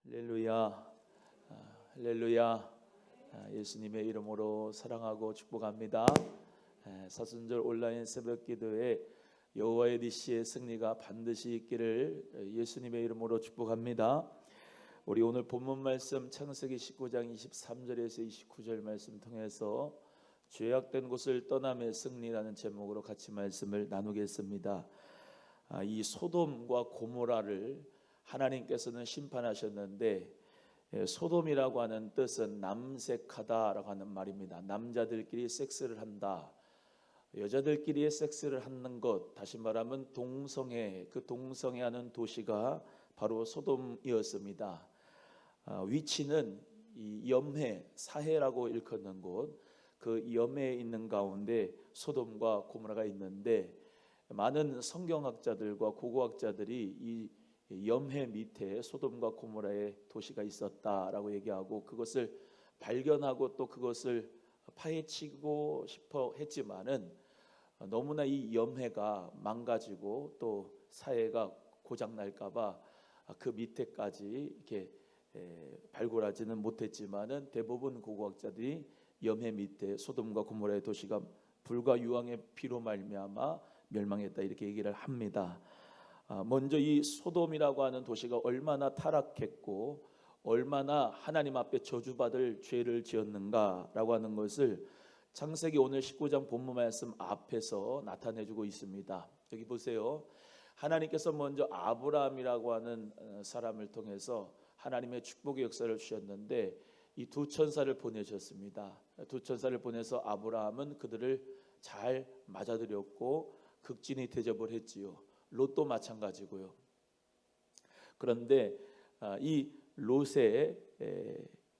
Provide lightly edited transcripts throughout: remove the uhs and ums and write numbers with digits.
할렐루야, 할렐루야. 예수님의 이름으로 사랑하고 축복합니다. 사순절 온라인 새벽기도에 여호와의 니시의 승리가 반드시 있기를 예수님의 이름으로 축복합니다. 우리 오늘 본문 말씀 창세기 19장 23절에서 29절 말씀 통해서 죄악된 곳을 떠남의 승리라는 제목으로 같이 말씀을 나누겠습니다. 이 소돔과 고모라를 하나님께서는 심판하셨는데, 소돔이라고 하는 뜻은 남색하다라고 하는 말입니다. 남자들끼리 섹스를 한다, 여자들끼리 섹스를 하는 것, 다시 말하면 동성애, 그 동성애하는 도시가 바로 소돔이었습니다. 위치는 이 염해, 사해라고 일컫는 곳, 그 염해에 있는 가운데 소돔과 고모라가 있는데, 많은 성경학자들과 고고학자들이 이 염해 밑에 소돔과 고모라의 도시가 있었다라고 얘기하고, 그것을 발견하고 또 그것을 파헤치고 싶어 했지만은 너무나 이 염해가 망가지고 또 사해가 고장 날까봐 그 밑에까지 이렇게 발굴하지는 못했지만은 대부분 고고학자들이 염해 밑에 소돔과 고모라의 도시가 불과 유황의 피로 말미암아 멸망했다 이렇게 얘기를 합니다. 먼저 이 소돔이라고 하는 도시가 얼마나 타락했고 얼마나 하나님 앞에 저주받을 죄를 지었는가라고 하는 것을 창세기 오늘 19장 본문 말씀 앞에서 나타내주고 있습니다. 여기 보세요. 하나님께서 먼저 아브라함이라고 하는 사람을 통해서 하나님의 축복의 역사를 주셨는데, 이 두 천사를 보내셨습니다. 두 천사를 보내서 아브라함은 그들을 잘 맞아들였고 극진히 대접을 했지요. 롯도 마찬가지고요. 그런데 이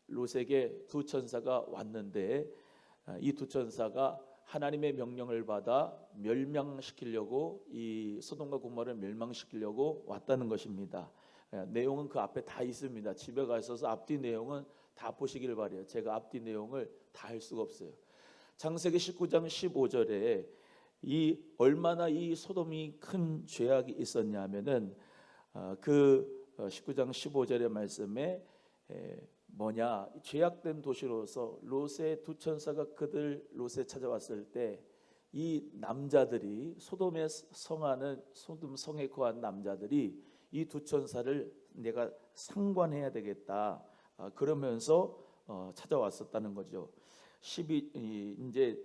롯에게 두 천사가 왔는데, 이 두 천사가 하나님의 명령을 받아 멸망시키려고, 이 소돔과 고모라를 멸망시키려고 왔다는 것입니다. 내용은 그 앞에 다 있습니다. 집에 가셔서 앞뒤 내용은 다 보시기를 바라요. 제가 앞뒤 내용을 다 할 수가 없어요. 창세기 19장 15절에 이 얼마나 이 소돔이 큰 죄악이 있었냐면은 그 19장 15절의 말씀에 죄악된 도시로서 롯의 두 천사가 롯에 찾아왔을 때, 이 남자들이 소돔에 성하는, 소돔 성에 거한 남자들이 이 두 천사를 내가 상관해야 되겠다 그러면서 찾아왔었다는 거죠. 이제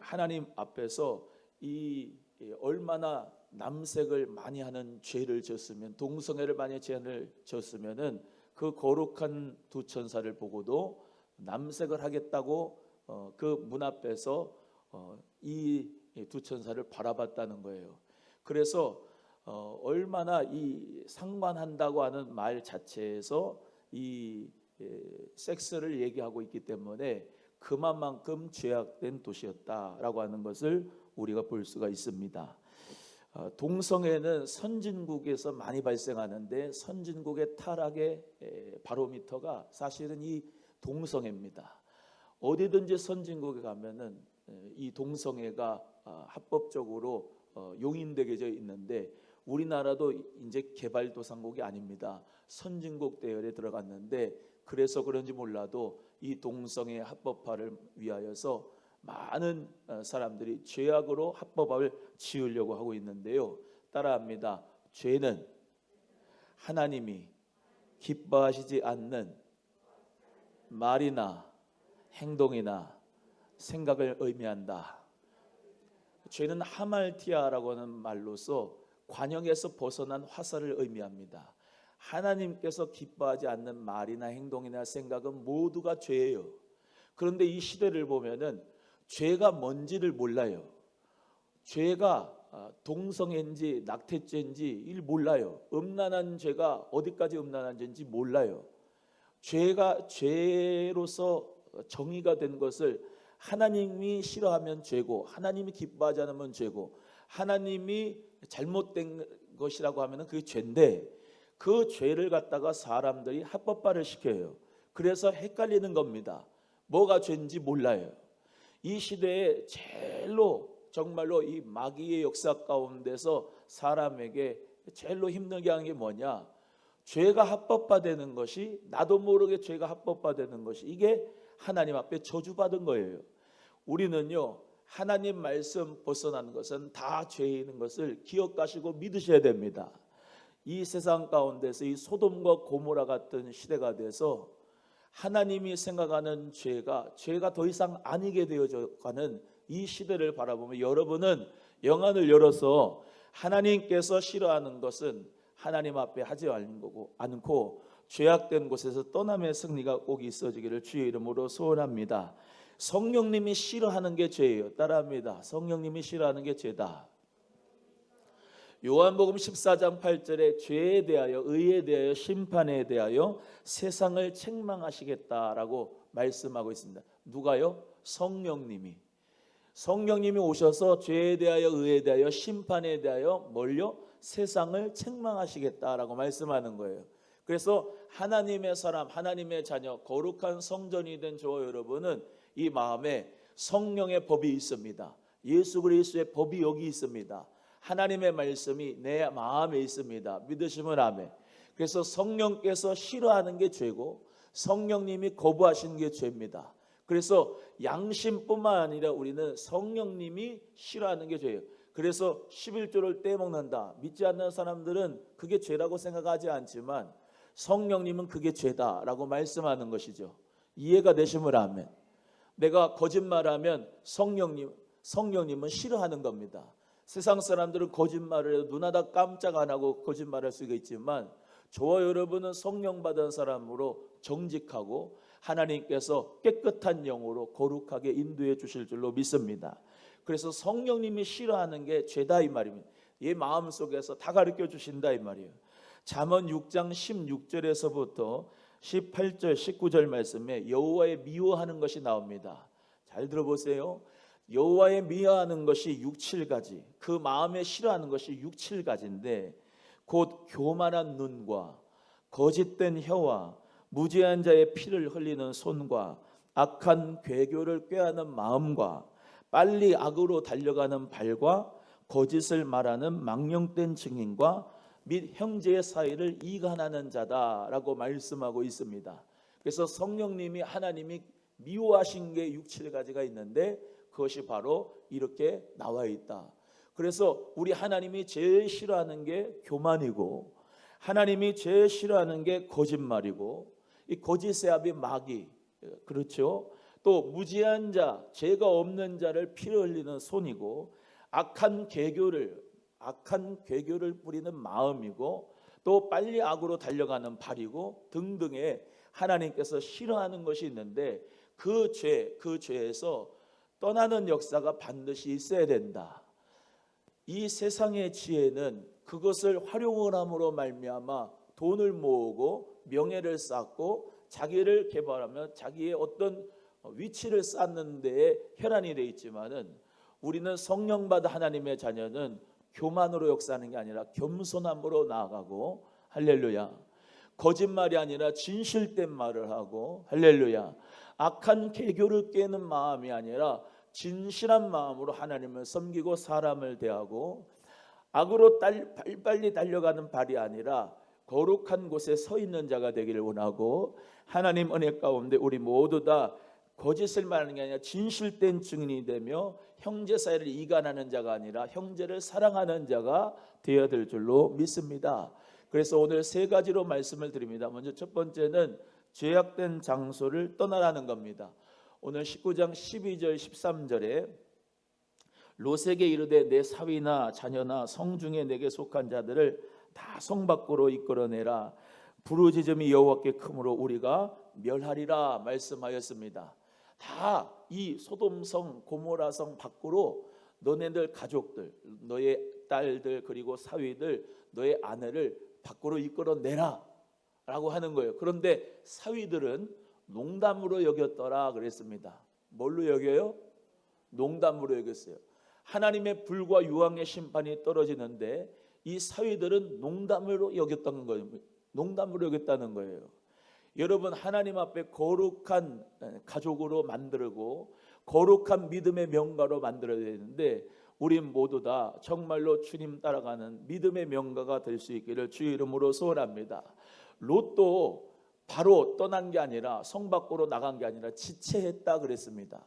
하나님 앞에서 이 얼마나 남색을 많이 하는 죄를 졌으면, 동성애를 많이 죄를 졌으면은 그 거룩한 두 천사를 보고도 남색을 하겠다고 그 문 앞에서 이 두 천사를 바라봤다는 거예요. 그래서 얼마나 이 상관한다고 하는 말 자체에서 이 섹스를 얘기하고 있기 때문에 그만큼 죄악된 도시였다라고 하는 것을 우리가 볼 수가 있습니다. 동성애는 선진국에서 많이 발생하는데, 선진국의 타락의 바로미터가 사실은 이 동성애입니다. 어디든지 선진국에 가면은 이 동성애가 합법적으로 용인되게 있는데, 우리나라도 이제 개발도상국이 아닙니다. 선진국 대열에 들어갔는데, 그래서 그런지 몰라도 이 동성애 합법화를 위하여서 많은 사람들이 죄악으로 합법화를 지으려고 하고 있는데요. 따라합니다. 죄는 하나님이 기뻐하시지 않는 말이나 행동이나 생각을 의미한다. 죄는 하말티아라고 하는 말로서 관영에서 벗어난 화살을 의미합니다. 하나님께서 기뻐하지 않는 말이나 행동이나 생각은 모두가 죄예요. 그런데 이 시대를 보면은 죄가 뭔지를 몰라요. 죄가 동성애인지 낙태죄인지 일 몰라요. 음란한 죄가 어디까지 음란한 죄인지 몰라요. 죄가 죄로서 정의가 된 것을 하나님이 싫어하면 죄고, 하나님이 기뻐하지 않으면 죄고, 하나님이 잘못된 것이라고 하면 그게 죄인데, 그 죄를 갖다가 사람들이 합법화를 시켜요. 그래서 헷갈리는 겁니다. 뭐가 죄인지 몰라요. 이 시대에 제일로 정말로 이 마귀의 역사 가운데서 사람에게 제일로 힘들게 하는 게 뭐냐? 죄가 합법화되는 것이, 나도 모르게 죄가 합법화되는 것이, 이게 하나님 앞에 저주받은 거예요. 우리는요, 하나님 말씀 벗어나는 것은 다 죄인 것을 기억하시고 믿으셔야 됩니다. 이 세상 가운데서 이 소돔과 고모라 같은 시대가 돼서 하나님이 생각하는 죄가 더 이상 아니게 되어져 가는 이 시대를 바라보면 여러분은 영안을 열어서 하나님께서 싫어하는 것은 하나님 앞에 하지 않고 죄악된 곳에서 떠남의 승리가 꼭 있어지기를 주의 이름으로 소원합니다. 성령님이 싫어하는 게 죄예요. 따라합니다. 성령님이 싫어하는 게 죄다. 요한복음 14장 8절에 죄에 대하여, 의에 대하여, 심판에 대하여 세상을 책망하시겠다라고 말씀하고 있습니다. 누가요? 성령님이 오셔서 죄에 대하여, 의에 대하여, 심판에 대하여 뭘요? 세상을 책망하시겠다라고 말씀하는 거예요. 그래서 하나님의 사람, 하나님의 자녀, 거룩한 성전이 된 저와 여러분은 이 마음에 성령의 법이 있습니다. 예수 그리스도의 법이 여기 있습니다. 하나님의 말씀이 내 마음에 있습니다. 믿으시면 아멘. 그래서 성령께서 싫어하는 게 죄고 성령님이 거부하시는 게 죄입니다. 그래서 양심뿐만 아니라 우리는 성령님이 싫어하는 게 죄예요. 그래서 11조를 떼먹는다. 믿지 않는 사람들은 그게 죄라고 생각하지 않지만 성령님은 그게 죄다라고 말씀하는 것이죠. 이해가 되시면 아멘. 내가 거짓말하면 성령님은 싫어하는 겁니다. 세상 사람들은 거짓말을 해도 눈하다 깜짝 안 하고 거짓말할 수가 있지만 저와 여러분은 성령 받은 사람으로 정직하고 하나님께서 깨끗한 영으로 거룩하게 인도해 주실 줄로 믿습니다. 그래서 성령님이 싫어하는 게 죄다 이 말입니다. 이 마음속에서 다 가르쳐 주신다 이 말이에요. 잠언 6장 16절에서부터 18절 19절 말씀에 여호와의 미워하는 것이 나옵니다. 잘 들어보세요. 여호와의 미워하는 것이 6, 7가지, 그 마음에 싫어하는 것이 6, 7가지인데 곧 교만한 눈과 거짓된 혀와 무지한 자의 피를 흘리는 손과 악한 괴교를 꾀하는 마음과 빨리 악으로 달려가는 발과 거짓을 말하는 망령된 증인과 및 형제의 사이를 이간하는 자다라고 말씀하고 있습니다. 그래서 성령님이 하나님이 미워하신 게 6, 7가지가 있는데 그것이 바로 이렇게 나와 있다. 그래서 우리 하나님이 제일 싫어하는 게 교만이고 하나님이 제일 싫어하는 게 거짓말이고 이 거짓의 아비 마귀, 그렇죠? 또 무지한 자, 죄가 없는 자를 피를 흘리는 손이고 악한 괴교를 뿌리는 마음이고 또 빨리 악으로 달려가는 발이고 등등의 하나님께서 싫어하는 것이 있는데 그 죄에서 떠나는 역사가 반드시 있어야 된다. 이 세상의 지혜는 그것을 활용을 함으로 말미암아 돈을 모으고 명예를 쌓고 자기를 개발하며 자기의 어떤 위치를 쌓는 데에 혈안이 되어 있지만은 우리는 성령 받은 하나님의 자녀는 교만으로 역사하는 게 아니라 겸손함으로 나아가고 할렐루야. 거짓말이 아니라 진실된 말을 하고 할렐루야. 악한 계교를 깨는 마음이 아니라 진실한 마음으로 하나님을 섬기고 사람을 대하고 악으로 빨리 달려가는 발이 아니라 거룩한 곳에 서 있는 자가 되기를 원하고 하나님 은혜 가운데 우리 모두 다 거짓을 말하는 게 아니라 진실된 증인이 되며 형제 사이를 이간하는 자가 아니라 형제를 사랑하는 자가 되어야 될 줄로 믿습니다. 그래서 오늘 세 가지로 말씀을 드립니다. 먼저 첫 번째는 죄악된 장소를 떠나라는 겁니다. 오늘 19장 12절 13절에 롯에게 이르되 내 사위나 자녀나 성중에 내게 속한 자들을 다 성 밖으로 이끌어내라. 부르짖음이 여호와께 크므로 우리가 멸하리라 말씀하였습니다. 다 이 소돔성 고모라성 밖으로 너네들 가족들, 너의 딸들 그리고 사위들, 너의 아내를 밖으로 이끌어내라 라고 하는 거예요. 그런데 사위들은 농담으로 여겼더라 그랬습니다. 뭘로 여겨요? 농담으로 여겼어요. 하나님의 불과 유황의 심판이 떨어지는데 이 사위들은 농담으로 여겼다는 거예요. 농담으로 여겼다는 거예요. 여러분 하나님 앞에 거룩한 가족으로 만들고 거룩한 믿음의 명가로 만들어야 되는데 우린 모두 다 정말로 주님 따라가는 믿음의 명가가 될 수 있기를 주의 이름으로 소원합니다. 롯도 바로 떠난 게 아니라 성 밖으로 나간 게 아니라 지체했다 그랬습니다.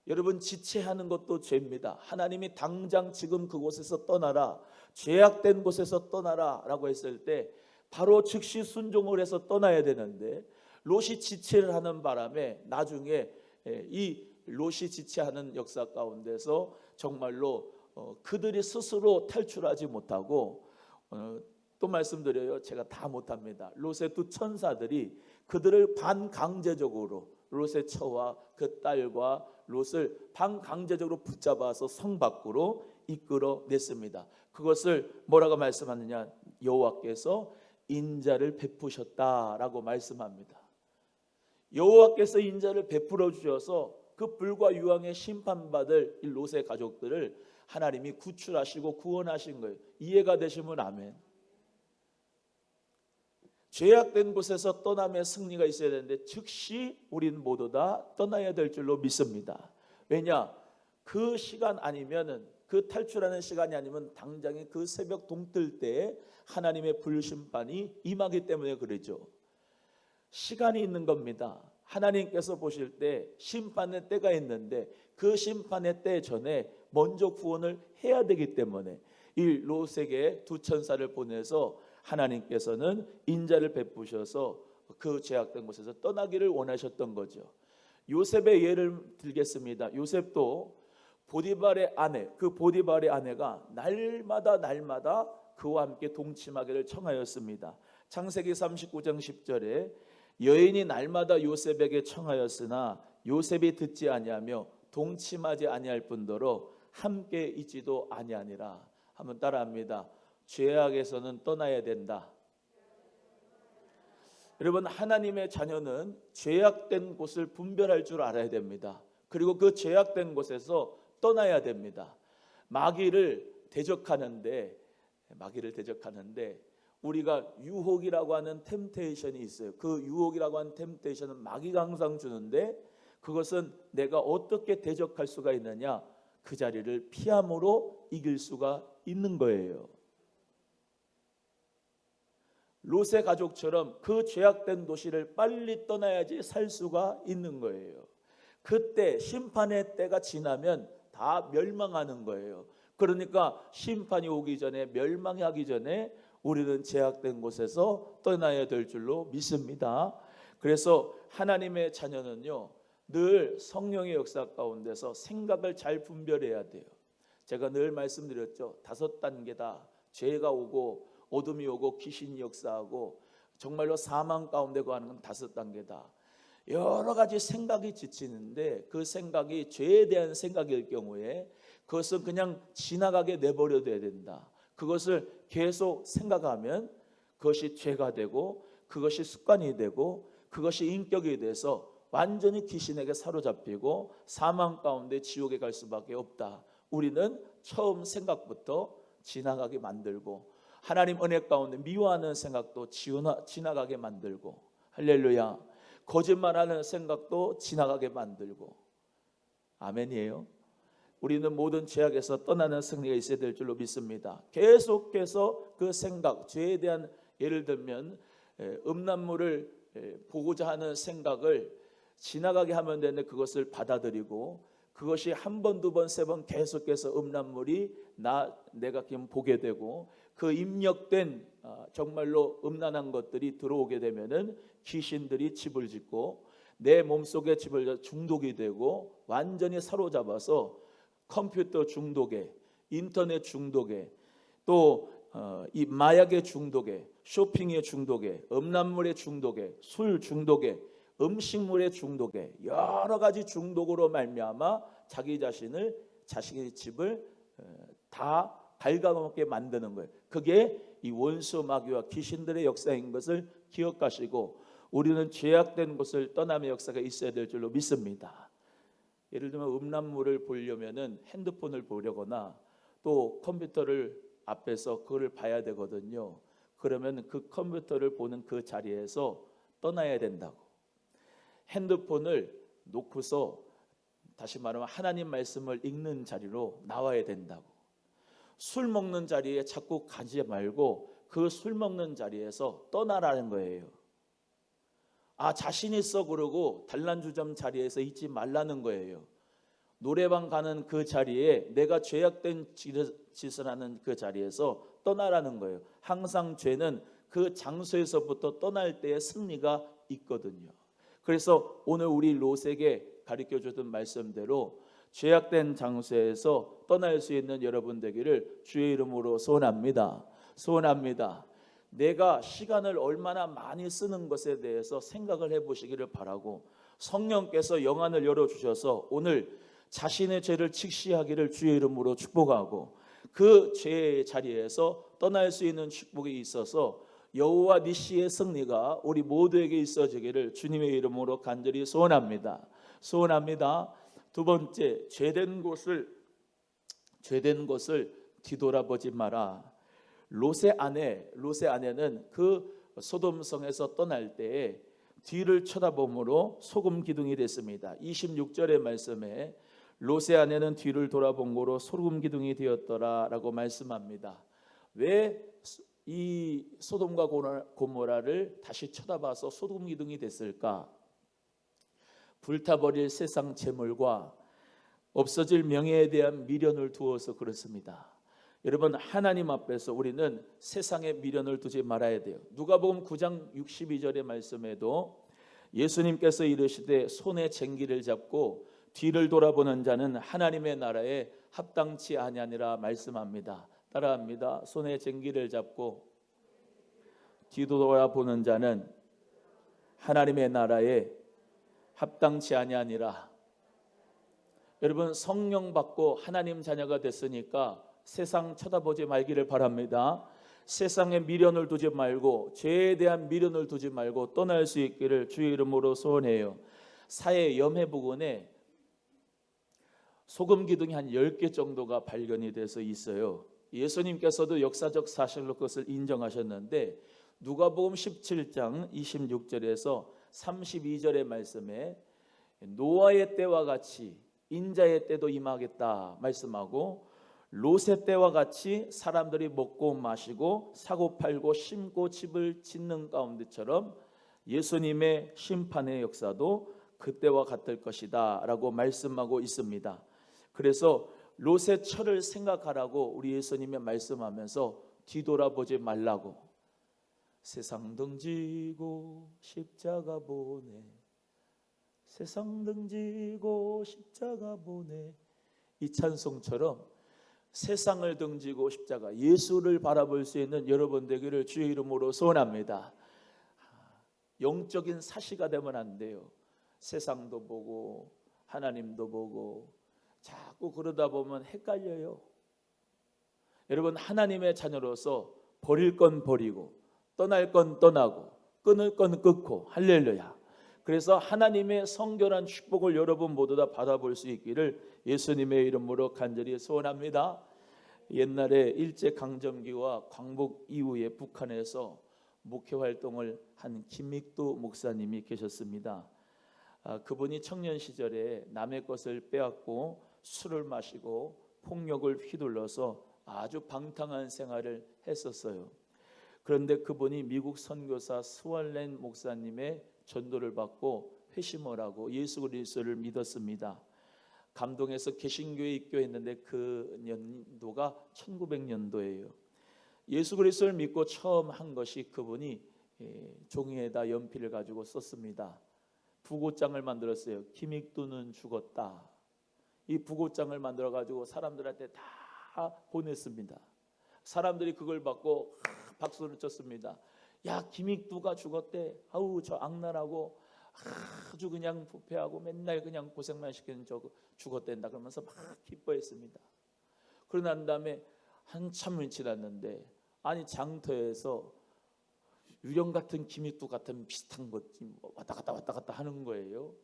여러분, 지체하는 것도 죄입니다. 하나님이 당장 지금 그곳에서 떠나라, 죄악된 곳에서 떠나라 라고 했을 때 바로 즉시 순종을 해서 떠나야 되는데, 롯이 지체를 하는 바람에 나중에 이 롯이 지체하는 역사 가운데서 정말로 그들이 스스로 탈출하지 못하고, 또 말씀드려요, 제가 다 못합니다. 롯의 두 천사들이 그들을 반강제적으로, 롯의 처와 그 딸과 롯을 반강제적으로 붙잡아서 성 밖으로 이끌어냈습니다. 그것을 뭐라고 말씀하느냐, 여호와께서 인자를 베푸셨다라고 말씀합니다. 여호와께서 인자를 베풀어 주셔서 그 불과 유황에 심판받을 이 롯의 가족들을 하나님이 구출하시고 구원하신 거예요. 이해가 되시면 아멘. 죄악된 곳에서 떠남의 승리가 있어야 되는데 즉시 우린 모두 다 떠나야 될 줄로 믿습니다. 왜냐? 그 시간 아니면은, 그 탈출하는 시간이 아니면 당장에 그 새벽 동뜰 때에 하나님의 불심판이 임하기 때문에 그러죠. 시간이 있는 겁니다. 하나님께서 보실 때 심판의 때가 있는데 그 심판의 때 전에 먼저 구원을 해야 되기 때문에 이 롯에게 두 천사를 보내서 하나님께서는 인자를 베푸셔서 그 죄악된 곳에서 떠나기를 원하셨던 거죠. 요셉의 예를 들겠습니다. 요셉도 보디발의 아내, 그 보디발의 아내가 날마다 그와 함께 동침하기를 청하였습니다. 창세기 39장 10절에 여인이 날마다 요셉에게 청하였으나 요셉이 듣지 아니하며 동침하지 아니할 뿐더러 함께 있지도 아니하니라. 한번 따라합니다. 죄악에서는 떠나야 된다. 여러분, 하나님의 자녀는 죄악된 곳을 분별할 줄 알아야 됩니다. 그리고 그 죄악된 곳에서 떠나야 됩니다. 마귀를 대적하는데 우리가 유혹이라고 하는 템테이션이 있어요. 그 유혹이라고 하는 템테이션은 마귀가 항상 주는데, 그것은 내가 어떻게 대적할 수가 있느냐, 그 자리를 피함으로 이길 수가 있는 거예요. 롯의 가족처럼 그 죄악된 도시를 빨리 떠나야지 살 수가 있는 거예요. 그때 심판의 때가 지나면 다 멸망하는 거예요. 그러니까 심판이 오기 전에, 멸망하기 전에 우리는 죄악된 곳에서 떠나야 될 줄로 믿습니다. 그래서 하나님의 자녀는요, 늘 성령의 역사 가운데서 생각을 잘 분별해야 돼요. 제가 늘 말씀드렸죠. 5단계다. 죄가 오고 어둠이 오고 귀신이 역사하고 정말로 사망 가운데 거하는 건 5단계다. 여러 가지 생각이 지치는데 그 생각이 죄에 대한 생각일 경우에 그것은 그냥 지나가게 내버려둬야 된다. 그것을 계속 생각하면 그것이 죄가 되고 그것이 습관이 되고 그것이 인격이 돼서 완전히 귀신에게 사로잡히고 사망 가운데 지옥에 갈 수밖에 없다. 우리는 처음 생각부터 지나가게 만들고 하나님 은혜 가운데 미워하는 생각도 지나가게 만들고, 할렐루야, 거짓말하는 생각도 지나가게 만들고, 아멘이에요. 우리는 모든 죄악에서 떠나는 승리가 있어야 될 줄로 믿습니다. 계속해서 그 생각, 죄에 대한, 예를 들면 음란물을 보고자 하는 생각을 지나가게 하면 되는데 그것을 받아들이고, 그것이 한 번, 두 번, 세 번 계속해서 음란물이 내가 그냥 보게 되고, 그 입력된 정말로 음란한 것들이 들어오게 되면은 귀신들이 집을 짓고 내 몸속에 집을 중독이 되고 완전히 사로잡아서 컴퓨터 중독에, 인터넷 중독에, 또 이 마약의 중독에, 쇼핑의 중독에, 음란물의 중독에, 술 중독에, 음식물의 중독에, 여러 가지 중독으로 말미암아 자기의 집을 다 갉아먹게 만드는 거예요. 그게 이 원수 마귀와 귀신들의 역사인 것을 기억하시고 우리는 죄악된 곳을 떠남의 역사가 있어야 될 줄로 믿습니다. 예를 들면 음란물을 보려면은 핸드폰을 보려거나 또 컴퓨터를 앞에서 그걸 봐야 되거든요. 그러면 그 컴퓨터를 보는 그 자리에서 떠나야 된다고. 핸드폰을 놓고서 다시 말하면 하나님 말씀을 읽는 자리로 나와야 된다고. 술 먹는 자리에 자꾸 가지 말고 그 술 먹는 자리에서 떠나라는 거예요. 자신 있어 그러고 단란주점 자리에서 있지 말라는 거예요. 노래방 가는 그 자리에 내가 죄악된 짓을 하는 그 자리에서 떠나라는 거예요. 항상 죄는 그 장소에서부터 떠날 때의 승리가 있거든요. 그래서 오늘 우리 롯에게 가르쳐주던 말씀대로 죄악된 장소에서 떠날 수 있는 여러분 되기를 주의 이름으로 소원합니다. 소원합니다. 내가 시간을 얼마나 많이 쓰는 것에 대해서 생각을 해보시기를 바라고, 성령께서 영안을 열어주셔서 오늘 자신의 죄를 직시하기를 주의 이름으로 축복하고, 그 죄의 자리에서 떠날 수 있는 축복이 있어서 여호와 니시의 승리가 우리 모두에게 있어지기를 주님의 이름으로 간절히 소원합니다. 소원합니다. 두 번째, 죄된 곳을 뒤돌아보지 마라. 롯의 아내는 그 소돔성에서 떠날 때에 뒤를 쳐다봄으로 소금 기둥이 됐습니다. 26절의 말씀에 롯의 아내는 뒤를 돌아본 거로 소금 기둥이 되었더라라고 말씀합니다. 왜 이 소돔과 고모라를 다시 쳐다봐서 소금 기둥이 됐을까? 불타버릴 세상 재물과 없어질 명예에 대한 미련을 두어서 그렇습니다. 여러분, 하나님 앞에서 우리는 세상에 미련을 두지 말아야 돼요. 누가복음 9장 62절의 말씀에도 예수님께서 이르시되 손에 쟁기를 잡고 뒤를 돌아보는 자는 하나님의 나라에 합당치 아니하니라 말씀합니다. 따라합니다. 손에 쟁기를 잡고 뒤돌아보는 자는 하나님의 나라에 합당치 아니하니라. 여러분, 성령 받고 하나님 자녀가 됐으니까 세상 쳐다보지 말기를 바랍니다. 세상에 미련을 두지 말고, 죄에 대한 미련을 두지 말고 떠날 수 있기를 주의 이름으로 소원해요. 사해 염해 부근에 소금 기둥이 한 10개 정도가 발견이 돼서 있어요. 예수님께서도 역사적 사실로 그것을 인정하셨는데, 누가복음 17장 26절에서 32절의 말씀에 노아의 때와 같이 인자의 때도 임하겠다 말씀하고, 롯의 때와 같이 사람들이 먹고 마시고 사고 팔고 심고 집을 짓는 가운데처럼 예수님의 심판의 역사도 그때와 같을 것이다 라고 말씀하고 있습니다. 그래서 롯의 철을 생각하라고 우리 예수님이 말씀하면서 뒤돌아보지 말라고, 세상 등지고 십자가 보내, 세상 등지고 십자가 보내, 이 찬송처럼 세상을 등지고 십자가, 예수를 바라볼 수 있는 여러분 되기를 주의 이름으로 소원합니다. 영적인 사시가 되면 안 돼요. 세상도 보고 하나님도 보고 자꾸 그러다 보면 헷갈려요. 여러분, 하나님의 자녀로서 버릴 건 버리고 떠날 건 떠나고 끊을 건 끊고, 할렐루야. 그래서 하나님의 성결한 축복을 여러분 모두 다 받아볼 수 있기를 예수님의 이름으로 간절히 소원합니다. 옛날에 일제강점기와 광복 이후에 북한에서 목회 활동을 한 김익두 목사님이 계셨습니다. 그분이 청년 시절에 남의 것을 빼앗고 술을 마시고 폭력을 휘둘러서 아주 방탕한 생활을 했었어요. 그런데 그분이 미국 선교사 스왈렌 목사님의 전도를 받고 회심을 하고 예수 그리스도를 믿었습니다. 감동해서 개신교에 입교했는데 그 연도가 1900년도예요. 예수 그리스도를 믿고 처음 한 것이 그분이 종이에다 연필을 가지고 썼습니다. 부고장을 만들었어요. 김익두는 죽었다. 이 부고장을 만들어 가지고 사람들한테 다 보냈습니다. 사람들이 그걸 받고 박수를 쳤습니다. 야, 김익두가 죽었대. 아우, 저 악랄하고 아주 그냥 부패하고 맨날 그냥 고생만 시키는 저 죽었댄다 그러면서 막 기뻐했습니다. 그러고 난 다음에 한참을 지났는데, 아니 장터에서 유령 같은 김익두 같은 비슷한 것 왔다 갔다 하는 거예요.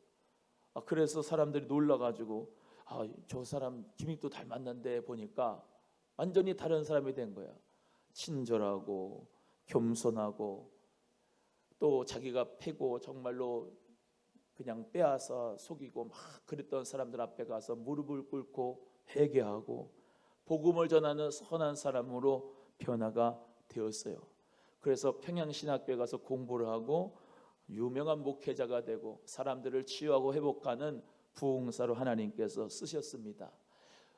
그래서 사람들이 놀라가지고 저 사람 김익두 닮았는데 보니까 완전히 다른 사람이 된 거야. 친절하고 겸손하고 또 자기가 패고 정말로 그냥 빼앗아 속이고 막 그랬던 사람들 앞에 가서 무릎을 꿇고 회개하고 복음을 전하는 선한 사람으로 변화가 되었어요. 그래서 평양신학교에 가서 공부를 하고 유명한 목회자가 되고 사람들을 치유하고 회복하는 부흥사로 하나님께서 쓰셨습니다.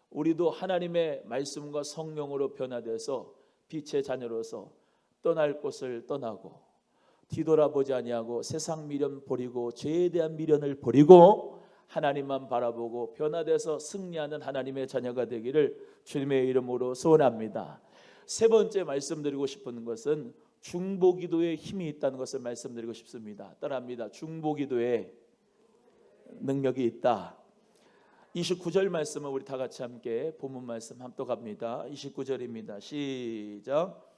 우리도 하나님의 말씀과 성령으로 변화돼서 빛의 자녀로서 떠날 곳을 떠나고 뒤돌아보지 아니하고 세상 미련 버리고 죄에 대한 미련을 버리고 하나님만 바라보고 변화돼서 승리하는 하나님의 자녀가 되기를 주님의 이름으로 소원합니다. 세 번째 말씀드리고 싶은 것은 중보기도에 힘이 있다는 것을 말씀드리고 싶습니다. 따라합니다. 중보기도에 능력이 있다. 29절 말씀을 우리 다 같이 함께 본문 말씀 합독합니다. 29절입니다. 시작.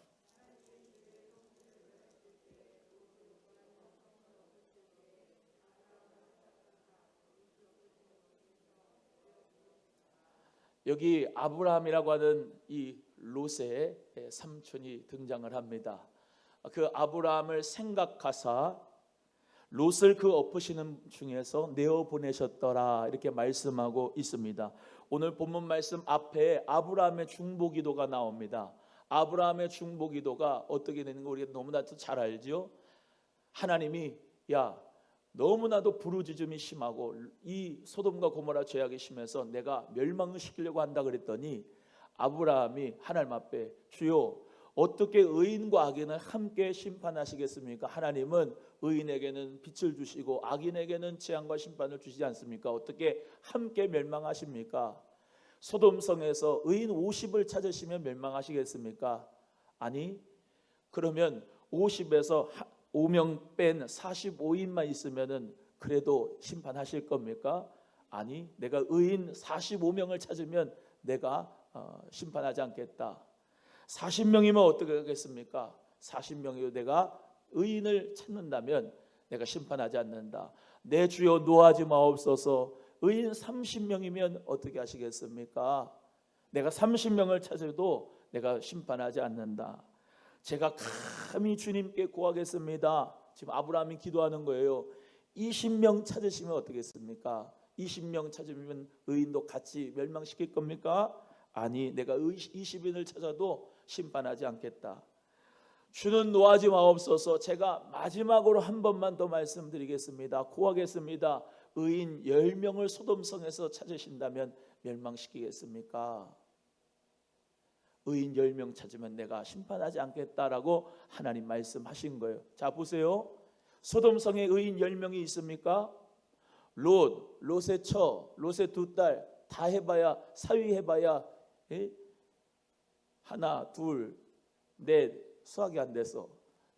여기 아브라함이라고 하는 이 롯의 삼촌이 등장을 합니다. 그 아브라함을 생각하사 롯을 그 엎으시는 중에서 내어 보내셨더라 이렇게 말씀하고 있습니다. 오늘 본문 말씀 앞에 아브라함의 중보기도가 나옵니다. 아브라함의 중보기도가 어떻게 되는 거 우리가 너무나도 잘 알죠. 하나님이 야 너무나도 부르짖음이 심하고 이 소돔과 고모라 죄악이 심해서 내가 멸망을 시키려고 한다 그랬더니 아브라함이 하나님 앞에 주여 어떻게 의인과 악인을 함께 심판하시겠습니까? 하나님은 의인에게는 빛을 주시고 악인에게는 재앙과 심판을 주시지 않습니까? 어떻게 함께 멸망하십니까? 소돔성에서 의인 50을 찾으시면 멸망하시겠습니까? 아니 그러면 50에서 5명 뺀 45인만 있으면은 그래도 심판하실 겁니까? 아니 내가 의인 45명을 찾으면 내가 심판하지 않겠다. 40명이면 어떻게 하겠습니까? 40명이도 내가 의인을 찾는다면 내가 심판하지 않는다. 내 주여 노하지 마옵소서. 의인 30명이면 어떻게 하시겠습니까? 내가 30명을 찾아도 내가 심판하지 않는다. 제가 감히 주님께 구하겠습니다. 지금 아브라함이 기도하는 거예요. 20명 찾으시면 어떻겠습니까? 20명 찾으면 의인도 같이 멸망시킬 겁니까? 아니 내가 20인을 찾아도 심판하지 않겠다. 주는 노하지 마옵소서. 제가 마지막으로 한 번만 더 말씀드리겠습니다. 구하겠습니다. 의인 10명을 소돔성에서 찾으신다면 멸망시키겠습니까? 의인 10명 찾으면 내가 심판하지 않겠다라고 하나님 말씀하신 거예요. 자 보세요. 소돔성에 의인 10명이 있습니까? 롯의 처, 롯의 두 딸 다 해봐야 사위해봐야 하나, 둘, 넷 수학이 안 돼서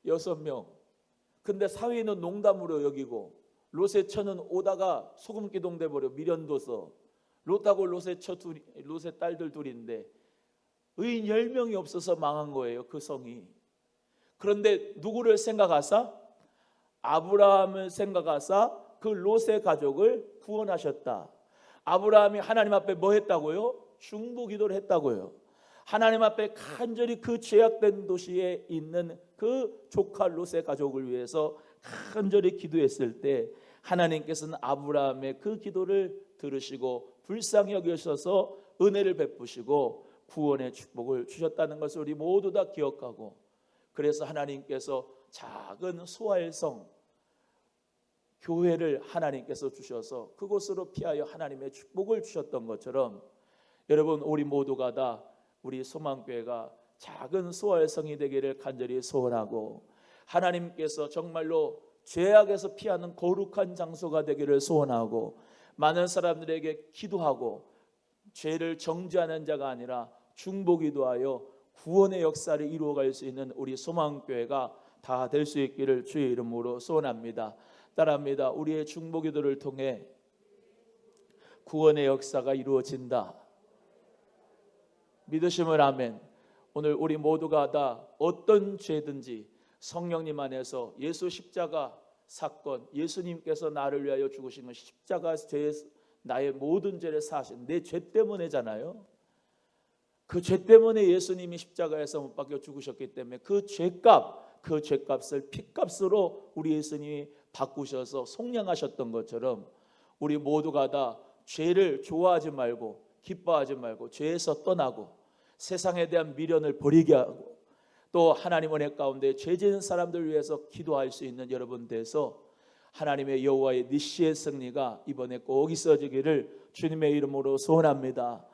6명. 근데 사위는 농담으로 여기고 롯의 처는 오다가 소금기동 돼버려 미련 둬서 롯하고 롯의 딸들 둘인데 의인 10명이 없어서 망한 거예요. 그 성이. 그런데 누구를 생각하사? 아브라함을 생각하사 그 롯의 가족을 구원하셨다. 아브라함이 하나님 앞에 뭐 했다고요? 중보기도를 했다고요. 하나님 앞에 간절히 그 죄악된 도시에 있는 그 조카 롯의 가족을 위해서 간절히 기도했을 때 하나님께서는 아브라함의 그 기도를 들으시고 불쌍히 여기셔서 은혜를 베푸시고 구원의 축복을 주셨다는 것을 우리 모두 다 기억하고, 그래서 하나님께서 작은 소알성 교회를 하나님께서 주셔서 그곳으로 피하여 하나님의 축복을 주셨던 것처럼 여러분 우리 모두가 다 우리 소망교회가 작은 소알성이 되기를 간절히 소원하고 하나님께서 정말로 죄악에서 피하는 거룩한 장소가 되기를 소원하고 많은 사람들에게 기도하고 죄를 정죄하는 자가 아니라 중보기도하여 구원의 역사를 이루어갈 수 있는 우리 소망교회가 다 될 수 있기를 주의 이름으로 소원합니다. 따라합니다. 우리의 중보기도를 통해 구원의 역사가 이루어진다. 믿으시면 아멘. 오늘 우리 모두가 다 어떤 죄든지 성령님 안에서 예수 십자가 사건, 예수님께서 나를 위하여 죽으신 것 십자가 죄, 나의 모든 죄를 사하신 내 죄 때문에잖아요. 그 죄 때문에 예수님이 십자가에서 못 박혀 죽으셨기 때문에 그 죄값을 피값으로 우리 예수님이 바꾸셔서 속량하셨던 것처럼 우리 모두가 다 죄를 좋아하지 말고 기뻐하지 말고 죄에서 떠나고 세상에 대한 미련을 버리게 하고 또 하나님 은혜 가운데 죄 지은 사람들 위해서 기도할 수 있는 여러분 돼서 하나님의 여호와의 니시의 승리가 이번에 꼭 있어지기를 주님의 이름으로 소원합니다.